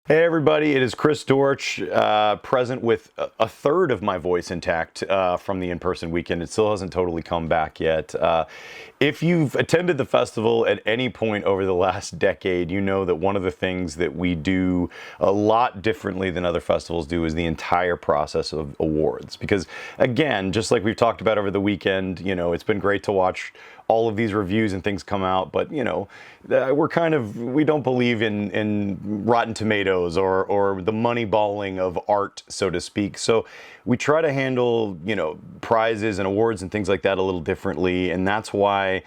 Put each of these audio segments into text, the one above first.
Hey everybody, it is Chris Dortch, present with a third of my voice intact from the in-person weekend. It still hasn't totally come back yet. If you've attended the festival at any point over the last decade, you know that one of the things that we do a lot differently than other festivals do is the entire process of awards. Because again, just like we've talked about over the weekend, it's been great to watch all of these reviews and things come out, but we don't believe in Rotten Tomatoes or the money balling of art, so to speak. So we try to handle, prizes and awards and things like that a little differently. And that's why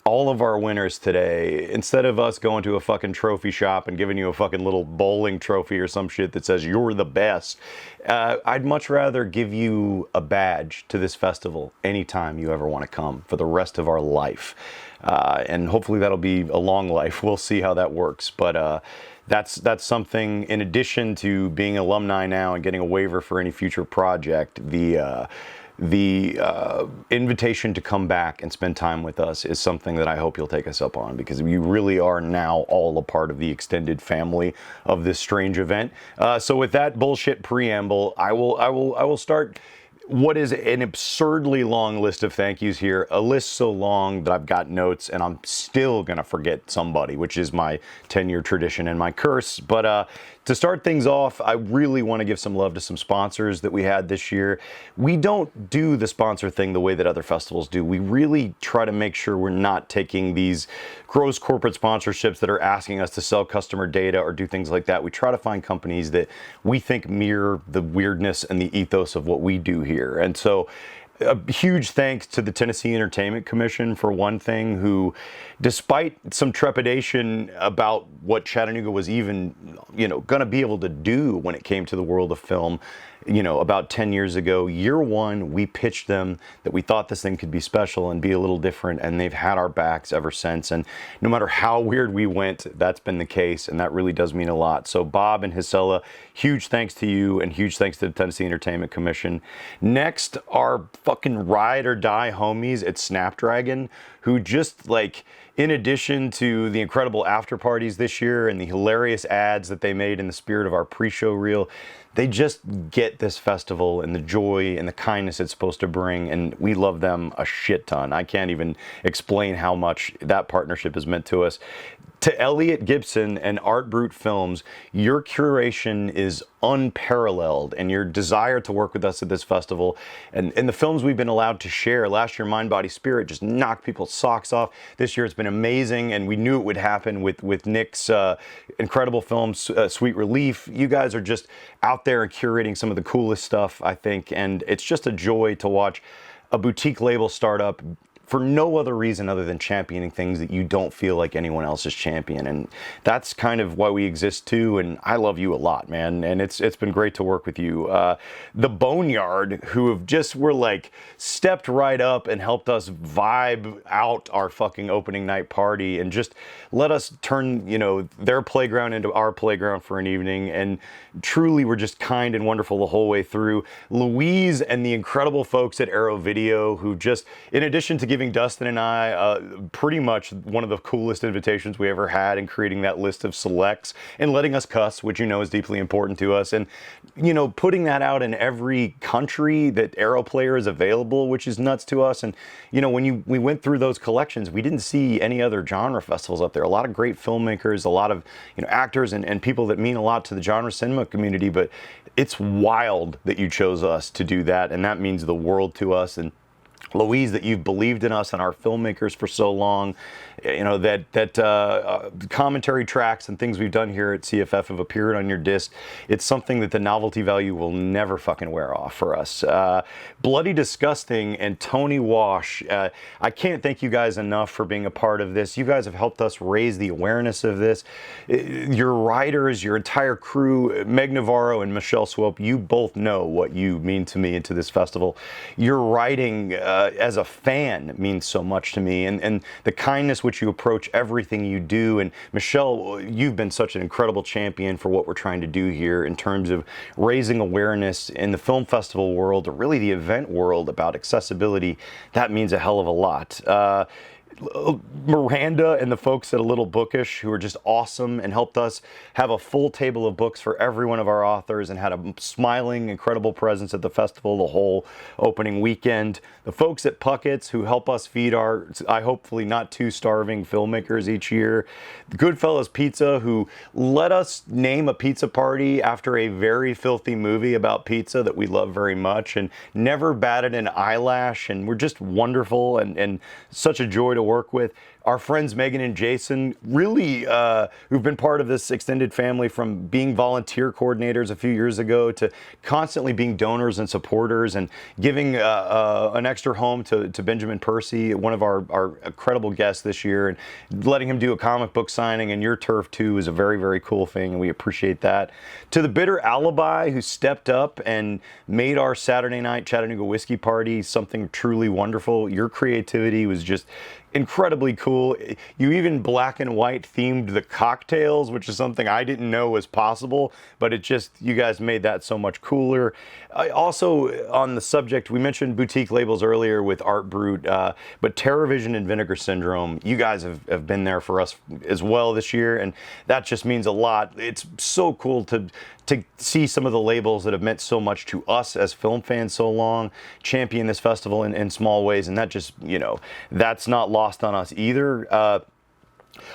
all of our winners today, instead of us going to a fucking trophy shop and giving you a fucking little bowling trophy or some shit that says you're the best, I'd much rather give you a badge to this festival anytime you ever want to come for the rest of our life. And hopefully that'll be a long life. We'll see how that works. But that's something, in addition to being alumni now and getting a waiver for any future project, the invitation to come back and spend time with us is something that I hope you'll take us up on, because you really are now all a part of the extended family of this strange event. So with that bullshit preamble, I will start what is an absurdly long list of thank yous here, a list so long that I've got notes and I'm still gonna forget somebody, which is my 10-year tradition and my curse. But to start things off, I really want to give some love to some sponsors that we had this year. We don't do the sponsor thing the way that other festivals do. We really try to make sure we're not taking these gross corporate sponsorships that are asking us to sell customer data or do things like that. We try to find companies that we think mirror the weirdness and the ethos of what we do here. And so a huge thanks to the Tennessee Entertainment Commission, for one thing, who, despite some trepidation about what Chattanooga was even, going to be able to do when it came to the world of film, about 10 years ago, year one, we pitched them that we thought this thing could be special and be a little different, and they've had our backs ever since. And no matter how weird we went, that's been the case, and that really does mean a lot. So Bob and Hisela, huge thanks to you, and huge thanks to the Tennessee Entertainment Commission. Next, our fucking ride or die homies at Snapdragon, who just, in addition to the incredible after parties this year and the hilarious ads that they made in the spirit of our pre-show reel, they just get this festival and the joy and the kindness it's supposed to bring, and we love them a shit ton. I can't even explain how much that partnership has meant to us. To Elliot Gibson and Art Brute Films, your curation is unparalleled, and your desire to work with us at this festival and the films we've been allowed to share. Last year, Mind, Body, Spirit just knocked people's socks off. This year it's been amazing, and we knew it would happen with Nick's incredible films, Sweet Relief. You guys are just out there and curating some of the coolest stuff, I think, and it's just a joy to watch a boutique label start up for no other reason other than championing things that you don't feel like anyone else is champion. And that's kind of why we exist too. And I love you a lot, man. And it's been great to work with you. The Boneyard, who were stepped right up and helped us vibe out our fucking opening night party and just let us turn, their playground into our playground for an evening. And truly were just kind and wonderful the whole way through. Louise and the incredible folks at Arrow Video, who just, in addition to giving Dustin and I pretty much one of the coolest invitations we ever had, in creating that list of selects and letting us cuss, which is deeply important to us, and putting that out in every country that Arrow Player is available, which is nuts to us. And when we went through those collections, we didn't see any other genre festivals up there. A lot of great filmmakers, a lot of actors and people that mean a lot to the genre cinema community, but it's wild that you chose us to do that, and that means the world to us. And Louise, that you've believed in us and our filmmakers for so long, commentary tracks and things we've done here at CFF have appeared on your disc. It's something that the novelty value will never fucking wear off for us. Bloody Disgusting and Tony Wash, I can't thank you guys enough for being a part of this. You guys have helped us raise the awareness of this. Your writers, your entire crew, Meg Navarro and Michelle Swope, you both know what you mean to me and to this festival. Your writing as a fan means so much to me, and the kindness which you approach everything you do. And Michelle, you've been such an incredible champion for what we're trying to do here in terms of raising awareness in the film festival world, or really the event world, about accessibility. That means a hell of a lot. Miranda and the folks at A Little Bookish, who are just awesome and helped us have a full table of books for every one of our authors and had a smiling, incredible presence at the festival the whole opening weekend. The folks at Puckett's, who help us feed our, I hopefully not too starving filmmakers each year. Goodfellas Pizza, who let us name a pizza party after a very filthy movie about pizza that we love very much and never batted an eyelash, and we're just wonderful and such a joy to work with. Our friends Megan and Jason, really, who've been part of this extended family from being volunteer coordinators a few years ago to constantly being donors and supporters and giving an extra home to Benjamin Percy, one of our incredible guests this year, and letting him do a comic book signing in your turf too is a very, very cool thing, and we appreciate that. To the Bitter Alibi, who stepped up and made our Saturday night Chattanooga whiskey party something truly wonderful. Your creativity was just incredibly cool. You even black and white themed the cocktails, which is something I didn't know was possible, but it just, you guys made that so much cooler. Also, on the subject, we mentioned boutique labels earlier with Art Brut, but TerrorVision and Vinegar Syndrome, you guys have been there for us as well this year, and that just means a lot. It's so cool to see some of the labels that have meant so much to us as film fans so long champion this festival in small ways, and that just, you know, that's not lost on us either.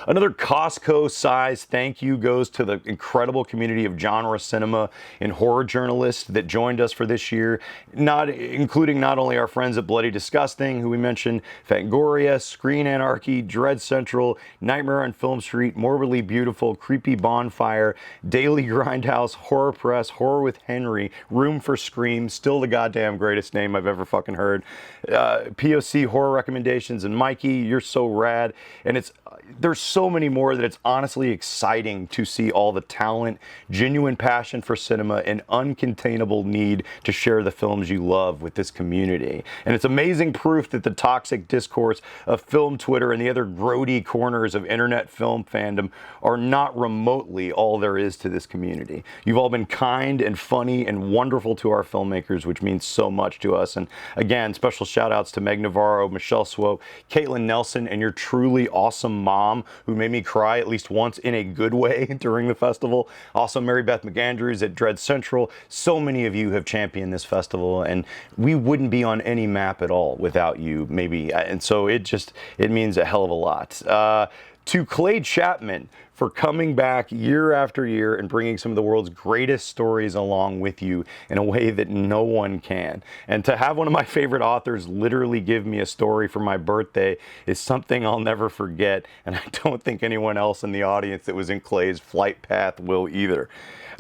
Another Costco-sized thank you goes to the incredible community of genre cinema and horror journalists that joined us for this year, including not only our friends at Bloody Disgusting, who we mentioned, Fangoria, Screen Anarchy, Dread Central, Nightmare on Film Street, Morbidly Beautiful, Creepy Bonfire, Daily Grindhouse, Horror Press, Horror with Henry, Room for Scream, still the goddamn greatest name I've ever fucking heard, POC Horror Recommendations, and Mikey, you're so rad. And there's so many more that it's honestly exciting to see all the talent, genuine passion for cinema, and uncontainable need to share the films you love with this community. And it's amazing proof that the toxic discourse of film Twitter and the other grody corners of internet film fandom are not remotely all there is to this community. You've all been kind and funny and wonderful to our filmmakers, which means so much to us. And again, special shout outs to Meg Navarro, Michelle Swope, Caitlin Nelson, and your truly awesome mom, who made me cry at least once in a good way during the festival. Also, Mary Beth McAndrews at Dread Central. So many of you have championed this festival, and we wouldn't be on any map at all without you, maybe. And so it means a hell of a lot. To Clay Chapman for coming back year after year and bringing some of the world's greatest stories along with you in a way that no one can. And to have one of my favorite authors literally give me a story for my birthday is something I'll never forget, and I don't think anyone else in the audience that was in Clay's flight path will either.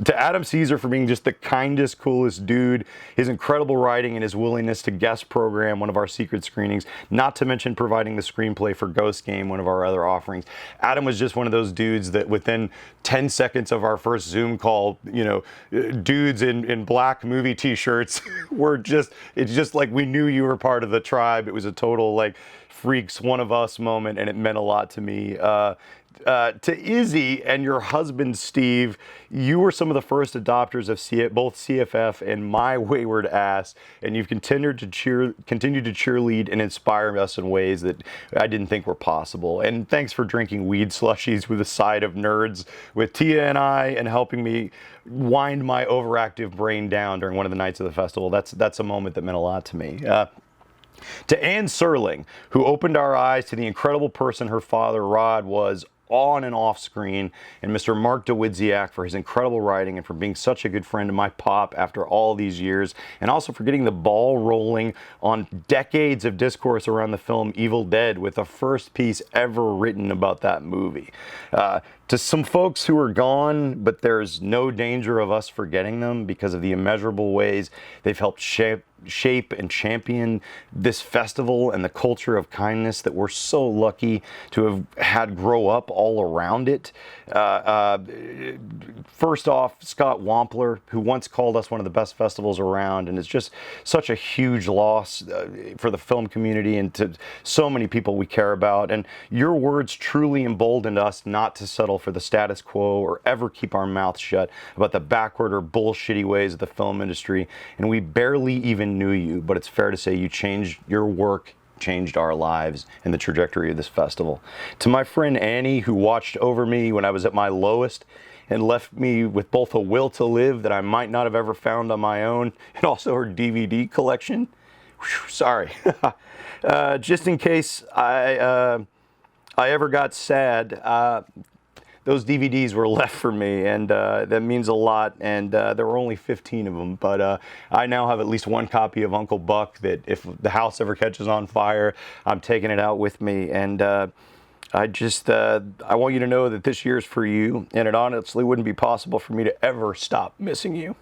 To Adam Caesar for being just the kindest, coolest dude, his incredible writing and his willingness to guest program one of our secret screenings, not to mention providing the screenplay for Ghost Game, one of our other offerings. Adam was just one of those dudes that within 10 seconds of our first Zoom call, you know, dudes in black movie t-shirts it's just like we knew you were part of the tribe. It was a total like freaks one of us moment, and it meant a lot to me. To Izzy and your husband Steve, you were some of the first adopters of both CFF and My Wayward Ass, and you've continued to cheerlead and inspire us in ways that I didn't think were possible. And thanks for drinking weed slushies with a side of nerds with Tia and I, and helping me wind my overactive brain down during one of the nights of the festival. That's a moment that meant a lot to me. To Ann Serling, who opened our eyes to the incredible person her father Rod was on and off screen, and Mr. Mark Dawidziak for his incredible writing and for being such a good friend of my pop after all these years, and also for getting the ball rolling on decades of discourse around the film Evil Dead with the first piece ever written about that movie. To some folks who are gone, but there's no danger of us forgetting them because of the immeasurable ways they've helped shape and champion this festival and the culture of kindness that we're so lucky to have had grow up all around it. First off, Scott Wampler, who once called us one of the best festivals around, and it's just such a huge loss for the film community and to so many people we care about. And your words truly emboldened us not to settle for the status quo or ever keep our mouths shut about the backward or bullshitty ways of the film industry. And we barely even knew you, but it's fair to say you changed your work changed our lives and the trajectory of this festival. To my friend Annie, who watched over me when I was at my lowest and left me with both a will to live that I might not have ever found on my own, and also her DVD collection. Whew, sorry. Just in case I ever got sad, those DVDs were left for me, and that means a lot, and there were only 15 of them, but I now have at least one copy of Uncle Buck that if the house ever catches on fire, I'm taking it out with me, and I want you to know that this year's for you, and it honestly wouldn't be possible for me to ever stop missing you.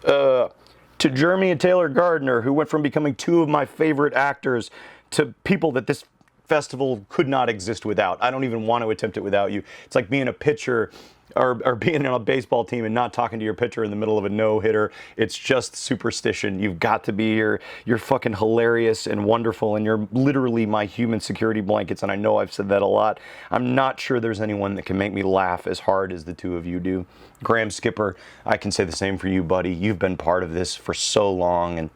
To Jeremy and Taylor Gardner, who went from becoming two of my favorite actors to people that this festival could not exist without. I don't even want to attempt it without you. It's like being a pitcher or being on a baseball team and not talking to your pitcher in the middle of a no-hitter. It's just superstition. You've got to be here. You're fucking hilarious and wonderful, and you're literally my human security blankets, and I know I've said that a lot. I'm not sure there's anyone that can make me laugh as hard as the two of you do. Graham Skipper, I can say the same for you, buddy. You've been part of this for so long, and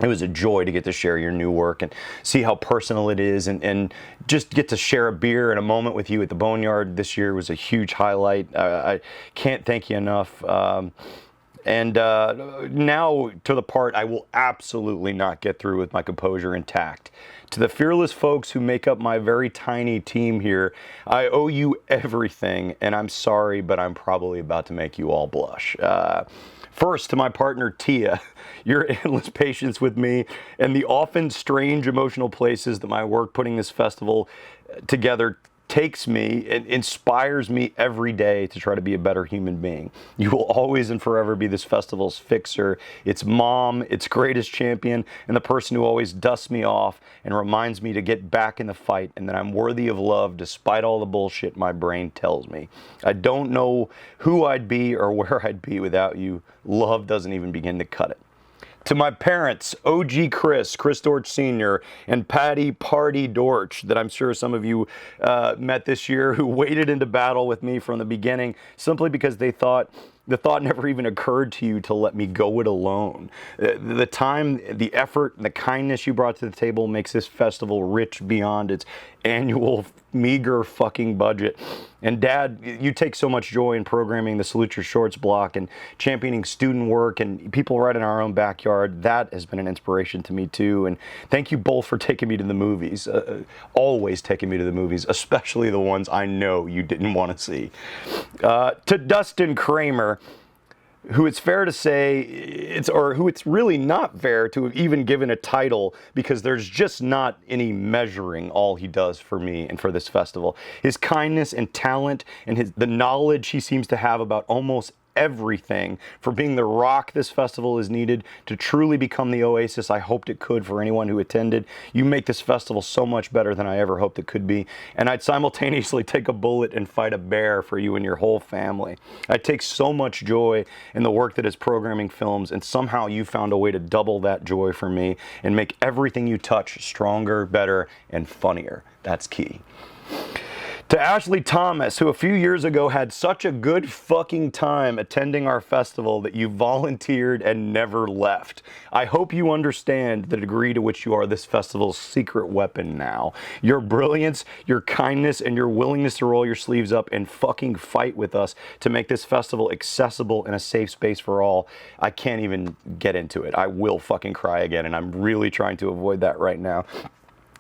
it was a joy to get to share your new work and see how personal it is, and just get to share a beer and a moment with you at the Boneyard this year was a huge highlight. I can't thank you enough. And now to the part I will absolutely not get through with my composure intact. To the fearless folks who make up my very tiny team here, I owe you everything, and I'm sorry, but I'm probably about to make you all blush. First, to my partner, Tia, your endless patience with me and the often strange emotional places that my work putting this festival together takes me and inspires me every day to try to be a better human being. You will always and forever be this festival's fixer, its mom, its greatest champion, and the person who always dusts me off and reminds me to get back in the fight and that I'm worthy of love despite all the bullshit my brain tells me. I don't know who I'd be or where I'd be without you. Love doesn't even begin to cut it. To my parents, OG Chris Dortch Sr., and Patty Party Dortch, that I'm sure some of you met this year, who waded into battle with me from the beginning simply because the thought never even occurred to you to let me go it alone. The time, the effort, and the kindness you brought to the table makes this festival rich beyond its annual meager fucking budget. And Dad, you take so much joy in programming the Salute Your Shorts block and championing student work and people right in our own backyard. That has been an inspiration to me too. And thank you both for taking me to the movies. Always taking me to the movies, especially the ones I know you didn't want to see. To Dustin Kramer, who it's fair to say, who it's really not fair to have even given a title, because there's just not any measuring all he does for me and for this festival. His kindness and talent and the knowledge he seems to have about almost everything, for being the rock this festival is needed to truly become the oasis I hoped it could for anyone who attended. You make this festival so much better than I ever hoped it could be, and I'd simultaneously take a bullet and fight a bear for you and your whole family. I take so much joy in the work that is programming films, and somehow you found a way to double that joy for me and make everything you touch stronger, better, and funnier. That's key. To Ashley Thomas, who a few years ago had such a good fucking time attending our festival that you volunteered and never left. I hope you understand the degree to which you are this festival's secret weapon now. Your brilliance, your kindness, and your willingness to roll your sleeves up and fucking fight with us to make this festival accessible and a safe space for all. I can't even get into it. I will fucking cry again, and I'm really trying to avoid that right now.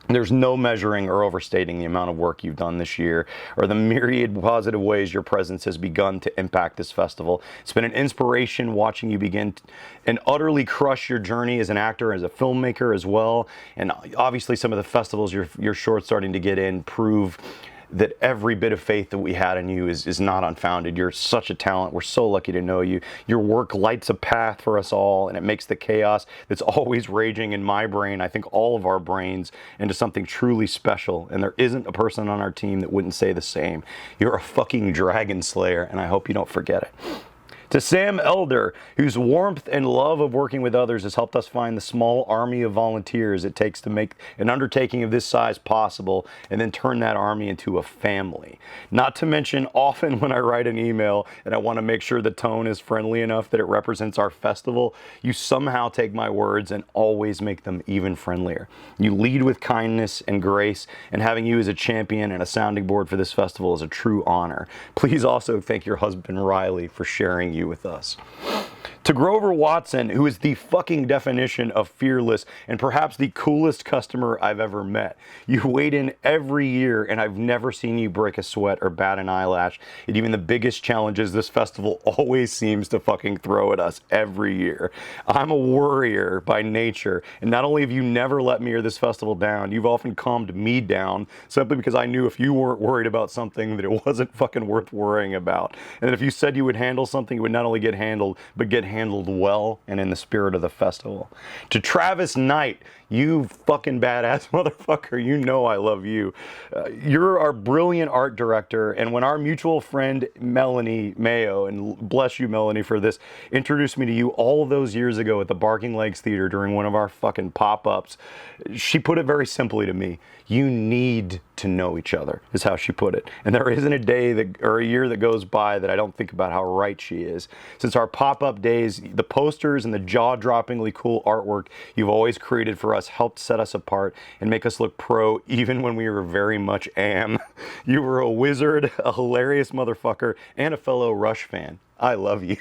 There's no measuring or overstating the amount of work you've done this year or the myriad positive ways your presence has begun to impact this festival. It's been an inspiration watching you begin and utterly crush your journey as an actor, as a filmmaker as well. And obviously some of the festivals your short's starting to get in prove that every bit of faith that we had in you is not unfounded. You're such a talent. We're so lucky to know you. Your work lights a path for us all, and it makes the chaos that's always raging in my brain, I think all of our brains, into something truly special. And there isn't a person on our team that wouldn't say the same. You're a fucking dragon slayer, and I hope you don't forget it. To Sam Elder, whose warmth and love of working with others has helped us find the small army of volunteers it takes to make an undertaking of this size possible and then turn that army into a family. Not to mention, often when I write an email and I want to make sure the tone is friendly enough that it represents our festival, you somehow take my words and always make them even friendlier. You lead with kindness and grace, and having you as a champion and a sounding board for this festival is a true honor. Please also thank your husband Riley for sharing you with us. To Grover Watson, who is the fucking definition of fearless and perhaps the coolest customer I've ever met. You wait in every year and I've never seen you break a sweat or bat an eyelash at even the biggest challenges this festival always seems to fucking throw at us every year. I'm a worrier by nature, and not only have you never let me or this festival down, you've often calmed me down simply because I knew if you weren't worried about something that it wasn't fucking worth worrying about. And that if you said you would handle something, it would not only get handled, but get handled well and in the spirit of the festival. To Travis Knight, you fucking badass motherfucker, you know I love you. You're our brilliant art director, and when our mutual friend Melanie Mayo, and bless you Melanie for this, introduced me to you all those years ago at the Barking Legs Theater during one of our fucking pop-ups, she put it very simply to me: you need to know each other, is how she put it. And there isn't a day that, or a year that goes by that I don't think about how right she is. Since our pop-up days, the posters and the jaw-droppingly cool artwork you've always created for us helped set us apart and make us look pro even when we were very much am. You were a wizard, a hilarious motherfucker, and a fellow Rush fan. I love you.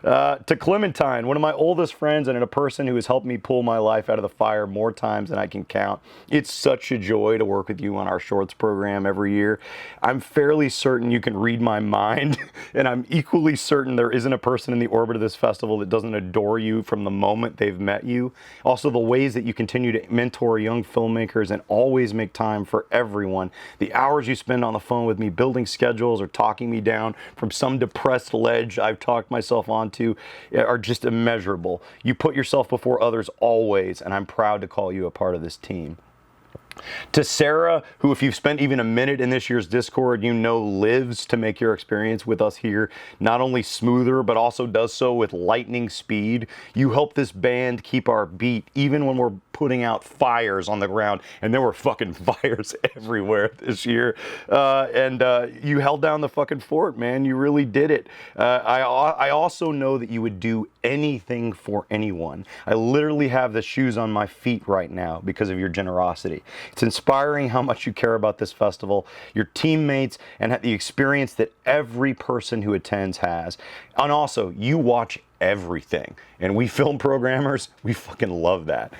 To Clementine, one of my oldest friends and a person who has helped me pull my life out of the fire more times than I can count. It's such a joy to work with you on our shorts program every year. I'm fairly certain you can read my mind, and I'm equally certain there isn't a person in the orbit of this festival that doesn't adore you from the moment they've met you. Also, the ways that you continue to mentor young filmmakers and always make time for everyone. The hours you spend on the phone with me building schedules or talking me down from some depressed ledge I've talked myself onto are just immeasurable. You put yourself before others always, and I'm proud to call you a part of this team. To Sarah, who, if you've spent even a minute in this year's Discord, you know lives to make your experience with us here not only smoother, but also does so with lightning speed. You help this band keep our beat even when we're putting out fires on the ground, and there were fucking fires everywhere this year. You held down the fucking fort, man. You really did it. I also know that you would do anything for anyone. I literally have the shoes on my feet right now because of your generosity. It's inspiring how much you care about this festival, your teammates, and the experience that every person who attends has. And also, you watch everything. And we film programmers, we fucking love that.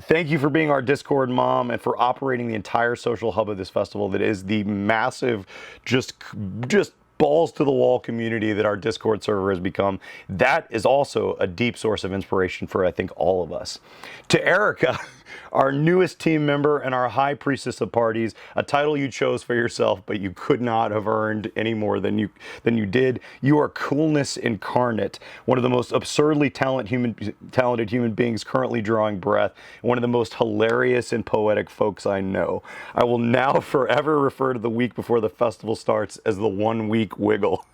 Thank you for being our Discord mom and for operating the entire social hub of this festival that is the massive, just balls to the wall community that our Discord server has become. That is also a deep source of inspiration for, I think, all of us. To Erica, our newest team member and our high priestess of parties, a title you chose for yourself, but you could not have earned any more than you did. You are coolness incarnate, one of the most absurdly talented human beings currently drawing breath, and one of the most hilarious and poetic folks I know. I will now forever refer to the week before the festival starts as the 1 week wiggle.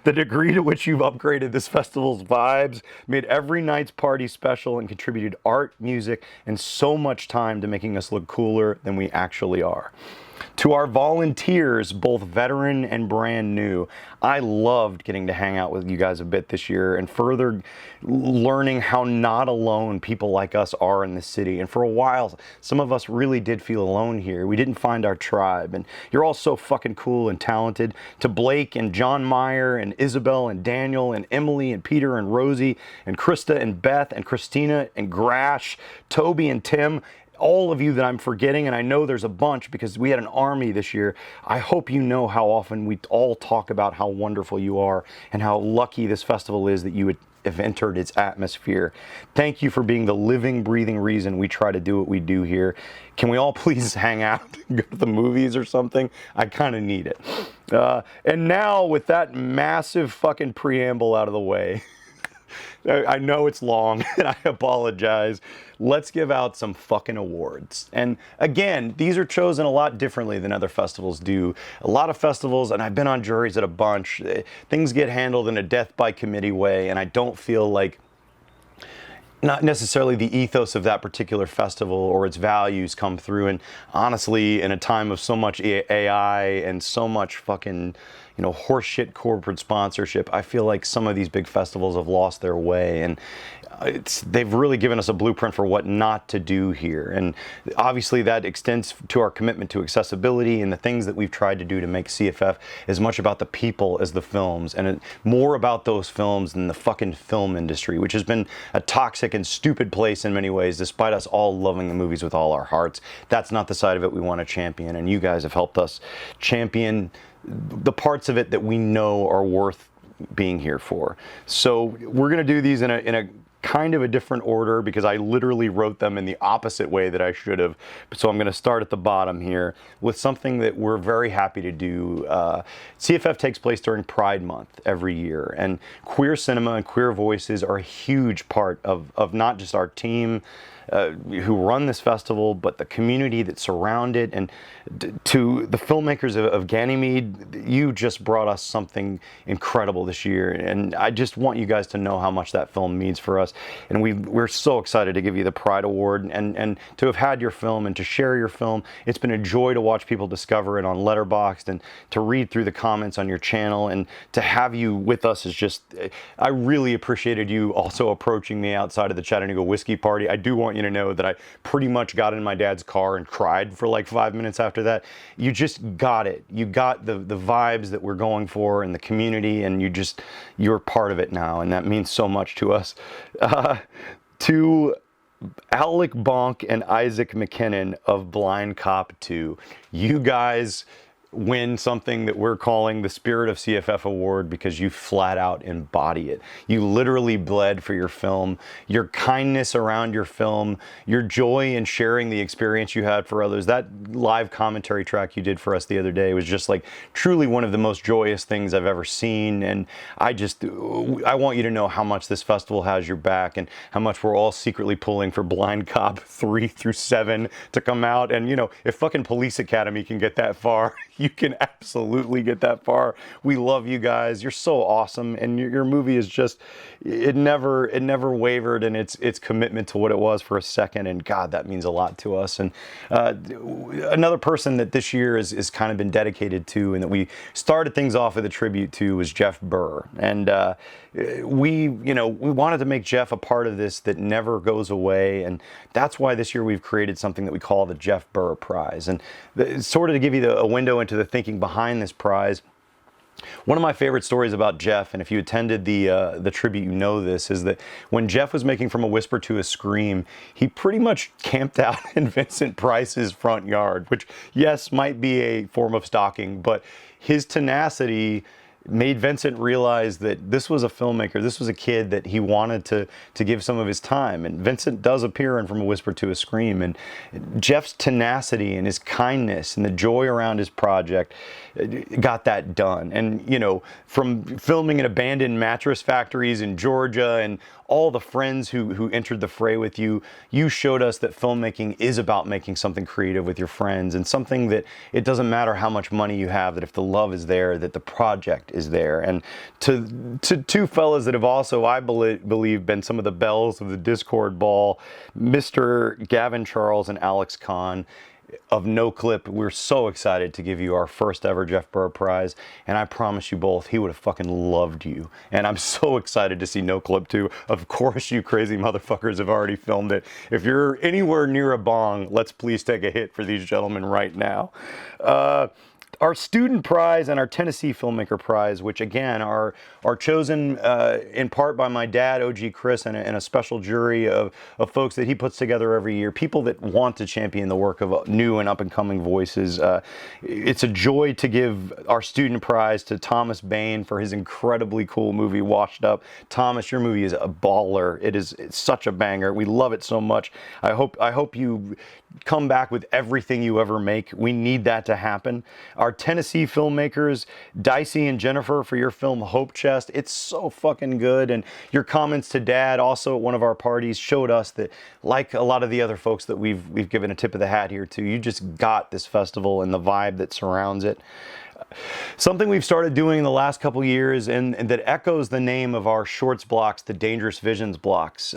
The degree to which you've upgraded this festival's vibes, made every night's party special, and contributed art, music, and so much time to making us look cooler than we actually are. To our volunteers, both veteran and brand new, I loved getting to hang out with you guys a bit this year and further learning how not alone people like us are in the city. And for a while, some of us really did feel alone here. We didn't find our tribe. And you're all so fucking cool and talented. To Blake and John Meyer and Isabel and Daniel and Emily and Peter and Rosie and Krista and Beth and Christina and Grash, Toby and Tim, all of you that I'm forgetting, and I know there's a bunch because we had an army this year. I hope you know how often we all talk about how wonderful you are and how lucky this festival is that you have entered its atmosphere. Thank you for being the living, breathing reason we try to do what we do here. Can we all please hang out and go to the movies or something? I kind of need it. And now, with that massive fucking preamble out of the way, I know it's long and I apologize. Let's give out some fucking awards. And again, these are chosen a lot differently than other festivals do. A lot of festivals, and I've been on juries at a bunch, things get handled in a death by committee way, and I don't feel like not necessarily the ethos of that particular festival or its values come through. And honestly, in a time of so much AI and so much fucking, horseshit corporate sponsorship, I feel like some of these big festivals have lost their way. And they've really given us a blueprint for what not to do here. And obviously that extends to our commitment to accessibility and the things that we've tried to do to make CFF as much about the people as the films, and more about those films than the fucking film industry, which has been a toxic and stupid place in many ways, despite us all loving the movies with all our hearts. That's not the side of it we want to champion, and you guys have helped us champion the parts of it that we know are worth being here for. So we're going to do these in a kind of a different order, because I literally wrote them in the opposite way that I should have. So I'm going to start at the bottom here with something that we're very happy to do. CFF takes place during Pride Month every year, and queer cinema and queer voices are a huge part of not just our team who run this festival, but the community that surround it. And to the filmmakers of Ganymede, you just brought us something incredible this year, and I just want you guys to know how much that film means for us. And we're so excited to give you the Pride Award, and to have had your film and to share your film. It's been a joy to watch people discover it on Letterboxd, and to read through the comments on your channel, and to have you with us is just, I really appreciated you also approaching me outside of the Chattanooga whiskey party. I do want you to know that I pretty much got in my dad's car and cried for like 5 minutes after that. You just got it. You got the vibes that we're going for in the community, and you're part of it now, and that means so much to us. To Alec Bonk and Isaac McKinnon of Blind Cop 2, you guys win something that we're calling the Spirit of CFF Award, because you flat out embody it. You literally bled for your film. Your kindness around your film, your joy in sharing the experience you had for others. That live commentary track you did for us the other day was just like truly one of the most joyous things I've ever seen. And I want you to know how much this festival has your back, and how much we're all secretly pulling for Blind Cop 3 through 7 to come out. And if fucking Police Academy can get that far, you can absolutely get that far. We love you guys. You're so awesome, and your movie is just, it never wavered in its commitment to what it was for a second. And God, that means a lot to us. And another person that this year is kind of been dedicated to, and that we started things off with a tribute to, was Jeff Burr. And we wanted to make Jeff a part of this that never goes away, and that's why this year we've created something that we call the Jeff Burr Prize. And sort of to give you a window into the thinking behind this prize, one of my favorite stories about Jeff, and if you attended the tribute, you know this, is that when Jeff was making From a Whisper to a Scream, he pretty much camped out in Vincent Price's front yard, which, yes, might be a form of stalking, but his tenacity made Vincent realize that this was a filmmaker, this was a kid that he wanted to give some of his time. And Vincent does appear in From a Whisper to a Scream, and Jeff's tenacity and his kindness and the joy around his project got that done. And from filming in abandoned mattress factories in Georgia, and all the friends who entered the fray with you, you showed us that filmmaking is about making something creative with your friends, and something that it doesn't matter how much money you have, that if the love is there, that the project is there. And to two fellas that have also, I believe, been some of the bells of the Discord ball, Mr. Gavin Charles and Alex Kahn of No Clip, we're so excited to give you our first ever Jeff Burr Prize, and I promise you both, he would have fucking loved you. And I'm so excited to see No Clip 2. Of course, you crazy motherfuckers have already filmed it. If you're anywhere near a bong, let's please take a hit for these gentlemen right now. Our student prize and our Tennessee Filmmaker Prize, which again are chosen in part by my dad, OG Chris, and a special jury of folks that he puts together every year, people that want to champion the work of new and up-and-coming voices. It's a joy to give our student prize to Thomas Bain for his incredibly cool movie, Washed Up. Thomas, your movie is a baller. It's such a banger. We love it so much. I hope you come back with everything you ever make. We need that to happen. Our Tennessee filmmakers, Dicey and Jennifer, for your film Hope Chest, it's so fucking good. And your comments to Dad, also at one of our parties, showed us that, like a lot of the other folks that we've given a tip of the hat here to, you just got this festival and the vibe that surrounds it. Something we've started doing in the last couple years, and that echoes the name of our shorts blocks, the Dangerous Visions blocks,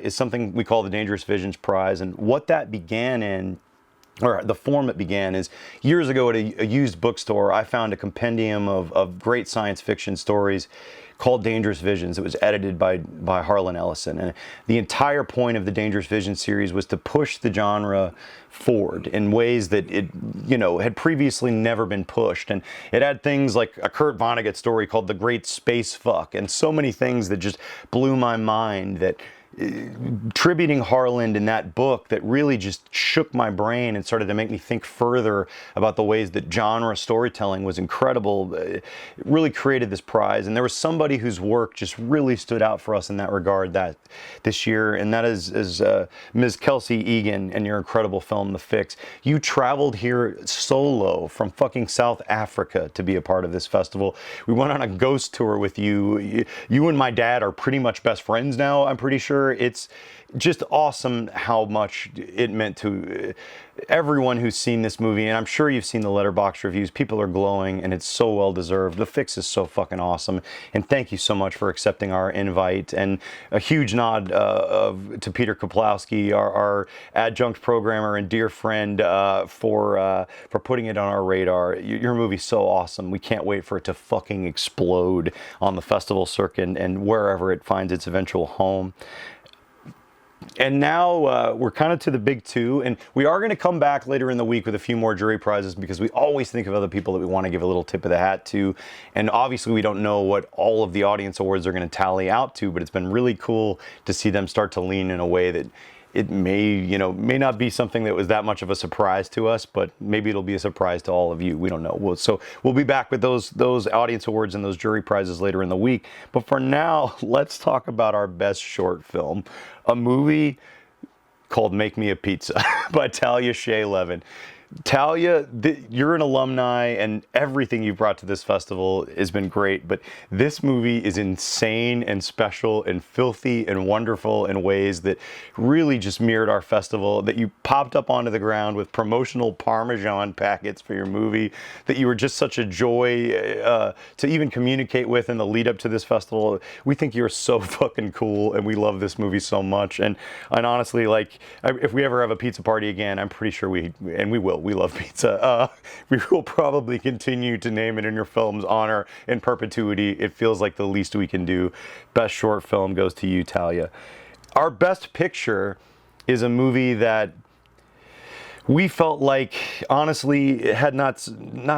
is something we call the Dangerous Visions Prize. And what that began in, or the form it began, is years ago at a used bookstore, I found a compendium of great science fiction stories called Dangerous Visions. It was edited by Harlan Ellison. And the entire point of the Dangerous Visions series was to push the genre forward in ways that it, had previously never been pushed. And it had things like a Kurt Vonnegut story called The Great Space Fuck, and so many things that just blew my mind, that tributing Harlan in that book, that really just shook my brain and started to make me think further about the ways that genre storytelling was incredible. It really created this prize. And there was somebody whose work just really stood out for us in that regard this year, and that is Ms. Kelsey Egan and your incredible film, The Fix. You traveled here solo from fucking South Africa to be a part of this festival. We went on a ghost tour with you. You and my dad are pretty much best friends now, I'm pretty sure. It's just awesome how much it meant to everyone who's seen this movie, and I'm sure you've seen the Letterboxd reviews. People are glowing, and it's so well deserved. The Fix is so fucking awesome, and thank you so much for accepting our invite. And a huge nod to Peter Kaplowski, our adjunct programmer and dear friend, for putting it on our radar. Your movie's so awesome. We can't wait for it to fucking explode on the festival circuit and wherever it finds its eventual home. And now we're kind of to the big two, and we are going to come back later in the week with a few more jury prizes, because we always think of other people that we want to give a little tip of the hat to. And obviously we don't know what all of the audience awards are going to tally out to, but it's been really cool to see them start to lean in a way that it may not be something that was that much of a surprise to us, but maybe it'll be a surprise to all of you. We don't know. So we'll be back with those audience awards and those jury prizes later in the week. But for now, let's talk about our best short film, a movie called Make Me a Pizza by Talia Shea Levin. Talia, you're an alumni, and everything you've brought to this festival has been great, but this movie is insane and special and filthy and wonderful in ways that really just mirrored our festival, that you popped up onto the ground with promotional Parmesan packets for your movie, that you were just such a joy to even communicate with in the lead up to this festival. We think you're so fucking cool, and we love this movie so much. And honestly, like, if we ever have a pizza party again, I'm pretty sure we will. We love pizza. We will probably continue to name it in your film's honor in perpetuity. It feels like the least we can do. Best short film goes to you, Talia. Our best picture is a movie that we felt like, honestly, it had not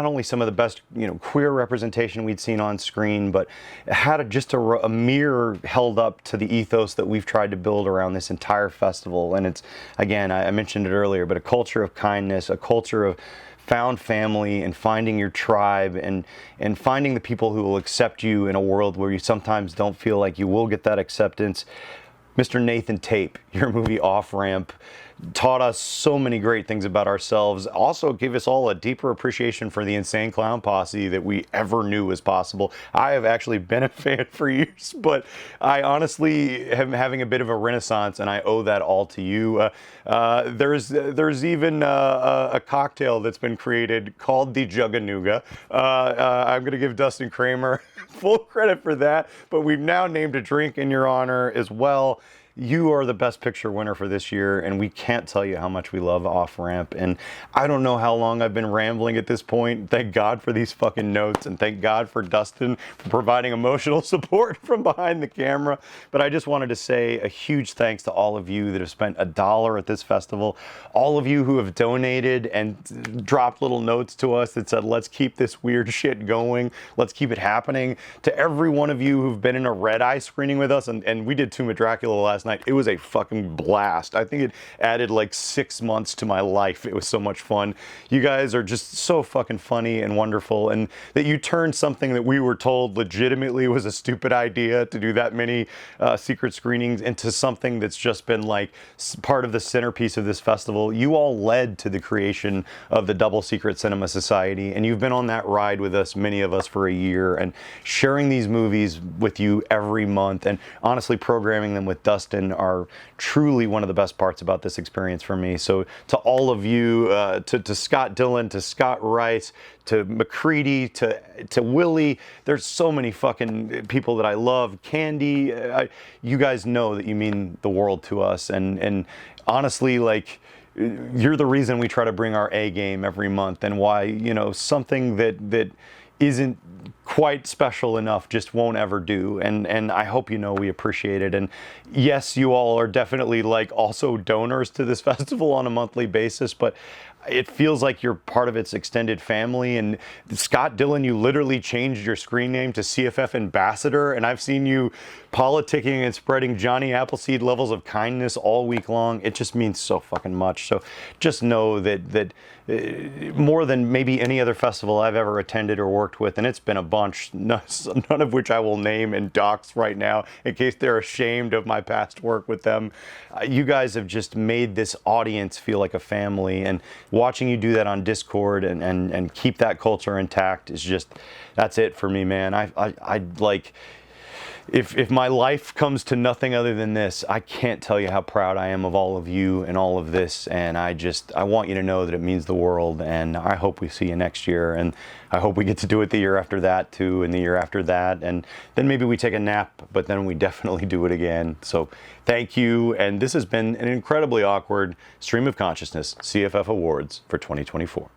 only some of the best, queer representation we'd seen on screen, but it had just a mirror held up to the ethos that we've tried to build around this entire festival. And it's, again, I mentioned it earlier, but a culture of kindness, a culture of found family, and finding your tribe, and finding the people who will accept you in a world where you sometimes don't feel like you will get that acceptance. Mr. Nathan Tape, your movie Off Ramp, taught us so many great things about ourselves. Also gave us all a deeper appreciation for the Insane Clown Posse that we ever knew was possible. I have actually been a fan for years, but I honestly am having a bit of a renaissance, and I owe that all to you. There's even a cocktail that's been created called the Jugganooga. I'm going to give Dustin Kramer full credit for that, but we've now named a drink in your honor as well. You are the best picture winner for this year, and we can't tell you how much we love Off Ramp. And I don't know how long I've been rambling at this point. Thank God for these fucking notes, and thank God for Dustin for providing emotional support from behind the camera. But I just wanted to say a huge thanks to all of you that have spent $1 at this festival, all of you who have donated and dropped little notes to us that said, let's keep this weird shit going, let's keep it happening, to every one of you who've been in a red eye screening with us, and we did Tomb of Dracula last night. night. It was a fucking blast. I think it added like 6 months to my life. It was so much fun. You guys are just so fucking funny and wonderful, and that you turned something that we were told legitimately was a stupid idea to do that many secret screenings into something that's just been like part of the centerpiece of this festival. You all led to the creation of the Double Secret Cinema Society, and you've been on that ride with us, many of us, for a year, and sharing these movies with you every month, and honestly programming them with Dustin are truly one of the best parts about this experience for me. So to all of you, to Scott Dillon, to Scott Rice, to McCready, to Willie, there's so many fucking people that I love. Candy, you guys know that you mean the world to us, and honestly, like, you're the reason we try to bring our A game every month, and why, you know, something that isn't quite special enough just won't ever do. And I hope you know we appreciate it. And yes, you all are definitely like also donors to this festival on a monthly basis, but it feels like you're part of its extended family. And Scott Dillon, you literally changed your screen name to CFF Ambassador, and I've seen you politicking and spreading Johnny Appleseed levels of kindness all week long. It just means so fucking much. So just know that more than maybe any other festival I've ever attended or worked with, and it's been a bunch, none of which I will name and dox right now in case they're ashamed of my past work with them. You guys have just made this audience feel like a family, and watching you do that on Discord and keep that culture intact is just, that's it for me, man. I like, if my life comes to nothing other than this, I can't tell you how proud I am of all of you and all of this, and I want you to know that it means the world, and I hope we see you next year, and I hope we get to do it the year after that too, and the year after that, and then maybe we take a nap, but then we definitely do it again. So thank you, and this has been an incredibly awkward Stream of Consciousness CFF Awards for 2024.